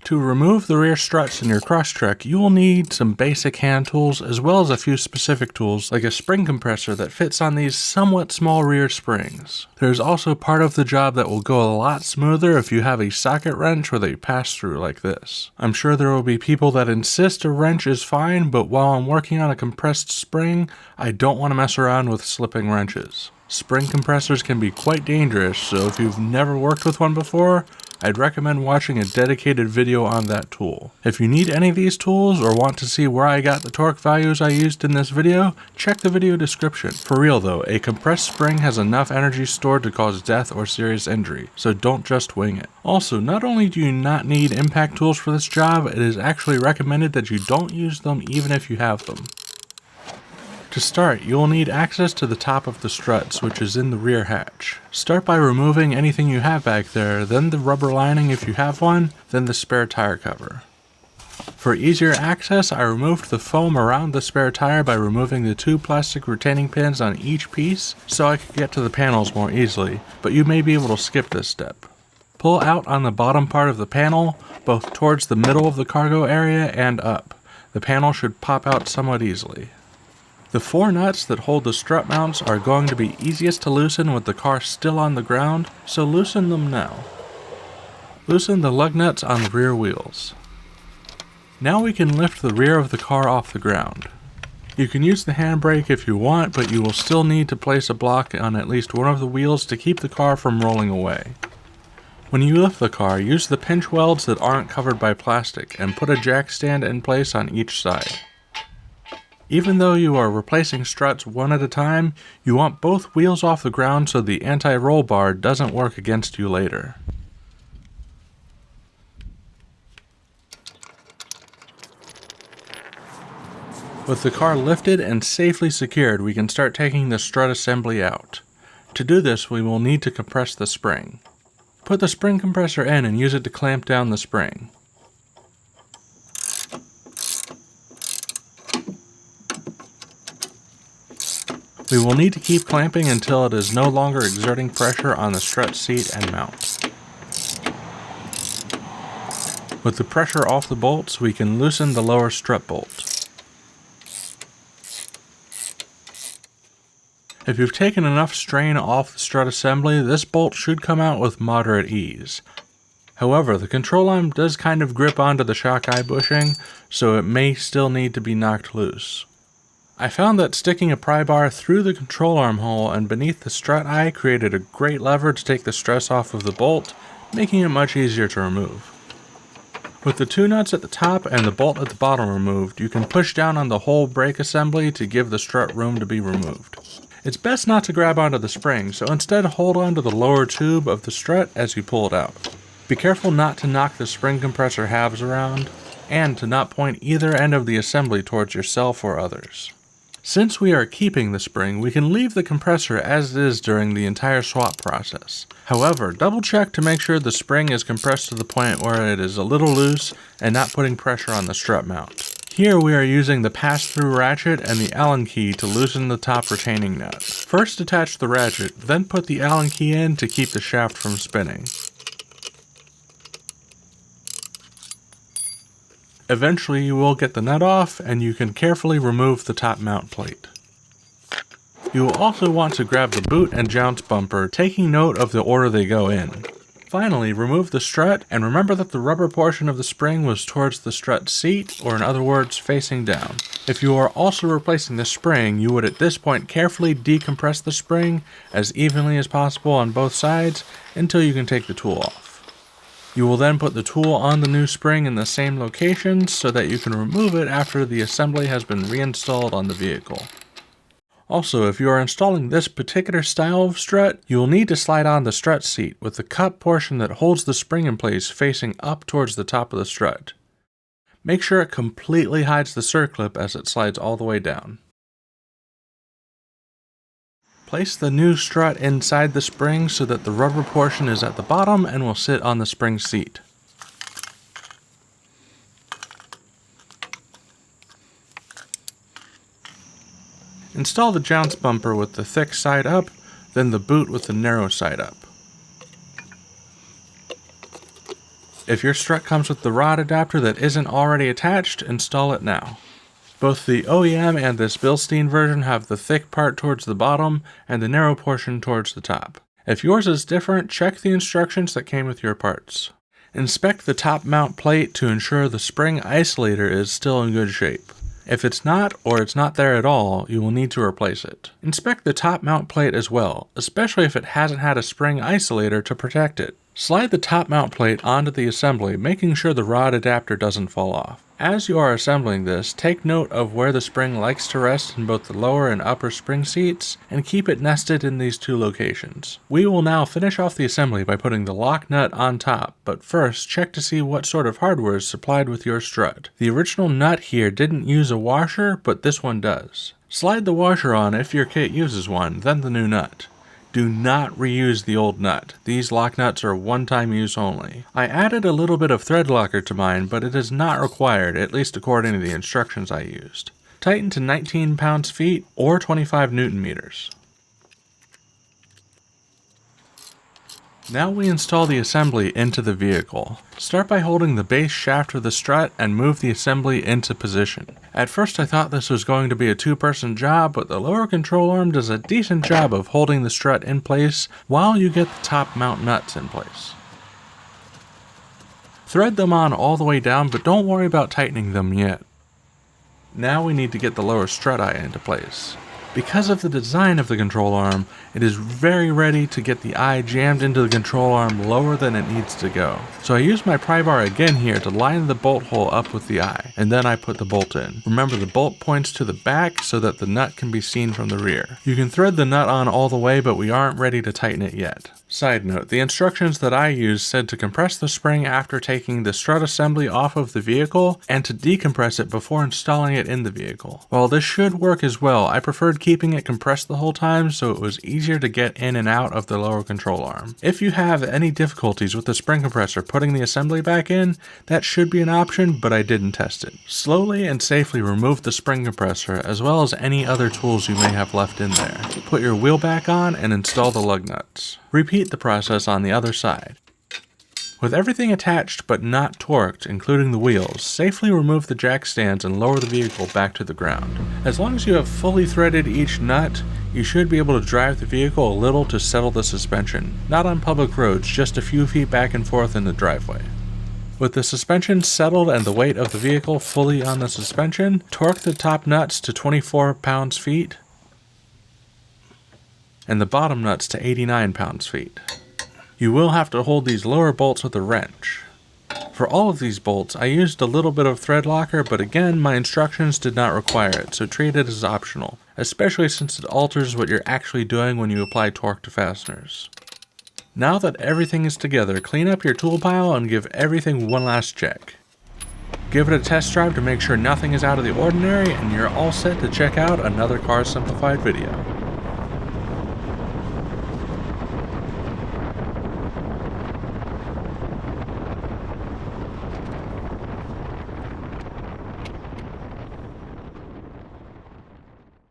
To remove the rear struts in your Crosstrek, you will need some basic hand tools as well as a few specific tools like a spring compressor that fits on these somewhat small rear springs. There's also part of the job that will go a lot smoother if you have a socket wrench with a pass-through like this. I'm sure there will be people that insist a wrench is fine, but while I'm working on a compressed spring, I don't want to mess around with slipping wrenches. Spring compressors can be quite dangerous, so if you've never worked with one before, I'd recommend watching a dedicated video on that tool. If you need any of these tools or want to see where I got the torque values I used in this video, check the video description. For real though, a compressed spring has enough energy stored to cause death or serious injury, so don't just wing it. Also, not only do you not need impact tools for this job, it is actually recommended that you don't use them even if you have them. To start, you will need access to the top of the struts, which is in the rear hatch. Start by removing anything you have back there, then the rubber lining if you have one, then the spare tire cover. For easier access, I removed the foam around the spare tire by removing the 2 plastic retaining pins on each piece so I could get to the panels more easily, but you may be able to skip this step. Pull out on the bottom part of the panel, both towards the middle of the cargo area and up. The panel should pop out somewhat easily. The 4 nuts that hold the strut mounts are going to be easiest to loosen with the car still on the ground, so loosen them now. Loosen the lug nuts on the rear wheels. Now we can lift the rear of the car off the ground. You can use the handbrake if you want, but you will still need to place a block on at least one of the wheels to keep the car from rolling away. When you lift the car, use the pinch welds that aren't covered by plastic and put a jack stand in place on each side. Even though you are replacing struts one at a time, you want both wheels off the ground so the anti-roll bar doesn't work against you later. With the car lifted and safely secured, we can start taking the strut assembly out. To do this, we will need to compress the spring. Put the spring compressor in and use it to clamp down the spring. We will need to keep clamping until it is no longer exerting pressure on the strut seat and mount. With the pressure off the bolts, we can loosen the lower strut bolt. If you've taken enough strain off the strut assembly, this bolt should come out with moderate ease. However, the control arm does kind of grip onto the shock eye bushing, so it may still need to be knocked loose. I found that sticking a pry bar through the control arm hole and beneath the strut eye created a great lever to take the stress off of the bolt, making it much easier to remove. With the 2 nuts at the top and the bolt at the bottom removed, you can push down on the whole brake assembly to give the strut room to be removed. It's best not to grab onto the spring, so instead hold onto the lower tube of the strut as you pull it out. Be careful not to knock the spring compressor halves around, and to not point either end of the assembly towards yourself or others. Since we are keeping the spring, we can leave the compressor as it is during the entire swap process. However, double check to make sure the spring is compressed to the point where it is a little loose and not putting pressure on the strut mount. Here we are using the pass-through ratchet and the Allen key to loosen the top retaining nut. First attach the ratchet, then put the Allen key in to keep the shaft from spinning. Eventually you will get the nut off and you can carefully remove the top mount plate. You will also want to grab the boot and jounce bumper, taking note of the order they go in. Finally, remove the strut and remember that the rubber portion of the spring was towards the strut seat, or in other words, facing down. If you are also replacing the spring, you would at this point carefully decompress the spring as evenly as possible on both sides until you can take the tool off. You will then put the tool on the new spring in the same location so that you can remove it after the assembly has been reinstalled on the vehicle. Also, if you are installing this particular style of strut, you will need to slide on the strut seat with the cup portion that holds the spring in place facing up towards the top of the strut. Make sure it completely hides the circlip as it slides all the way down. Place the new strut inside the spring so that the rubber portion is at the bottom and will sit on the spring seat. Install the jounce bumper with the thick side up, then the boot with the narrow side up. If your strut comes with the rod adapter that isn't already attached, install it now. Both the OEM and this Bilstein version have the thick part towards the bottom and the narrow portion towards the top. If yours is different, check the instructions that came with your parts. Inspect the top mount plate to ensure the spring isolator is still in good shape. If it's not, or it's not there at all, you will need to replace it. Inspect the top mount plate as well, especially if it hasn't had a spring isolator to protect it. Slide the top mount plate onto the assembly, making sure the rod adapter doesn't fall off. As you are assembling this, take note of where the spring likes to rest in both the lower and upper spring seats, and keep it nested in these two locations. We will now finish off the assembly by putting the lock nut on top, but first check to see what sort of hardware is supplied with your strut. The original nut here didn't use a washer, but this one does. Slide the washer on if your kit uses one, then the new nut. Do not reuse the old nut. These lock nuts are one-time use only. I added a little bit of threadlocker to mine, but it is not required, at least according to the instructions I used. Tighten to 19 pounds-feet or 25 Newton meters. Now we install the assembly into the vehicle. Start by holding the base shaft of the strut and move the assembly into position. At first I thought this was going to be a two-person job, but the lower control arm does a decent job of holding the strut in place while you get the top mount nuts in place. Thread them on all the way down, but don't worry about tightening them yet. Now we need to get the lower strut eye into place. Because of the design of the control arm, it is very ready to get the eye jammed into the control arm lower than it needs to go. So I use my pry bar again here to line the bolt hole up with the eye, and then I put the bolt in. Remember, the bolt points to the back so that the nut can be seen from the rear. You can thread the nut on all the way, but we aren't ready to tighten it yet. Side note, the instructions that I used said to compress the spring after taking the strut assembly off of the vehicle and to decompress it before installing it in the vehicle. While this should work as well, I preferred keeping it compressed the whole time so it was easier to get in and out of the lower control arm. If you have any difficulties with the spring compressor putting the assembly back in, that should be an option, but I didn't test it. Slowly and safely remove the spring compressor as well as any other tools you may have left in there. Put your wheel back on and install the lug nuts. Repeat the process on the other side. With everything attached but not torqued, including the wheels, safely remove the jack stands and lower the vehicle back to the ground. As long as you have fully threaded each nut, you should be able to drive the vehicle a little to settle the suspension. Not on public roads, just a few feet back and forth in the driveway. With the suspension settled and the weight of the vehicle fully on the suspension, torque the top nuts to 24 pounds-feet and the bottom nuts to 89 pounds-feet. You will have to hold these lower bolts with a wrench. For all of these bolts, I used a little bit of thread locker, but again, my instructions did not require it, so treat it as optional, especially since it alters what you're actually doing when you apply torque to fasteners. Now that everything is together, clean up your tool pile and give everything one last check. Give it a test drive to make sure nothing is out of the ordinary, and you're all set to check out another Cars Simplified video.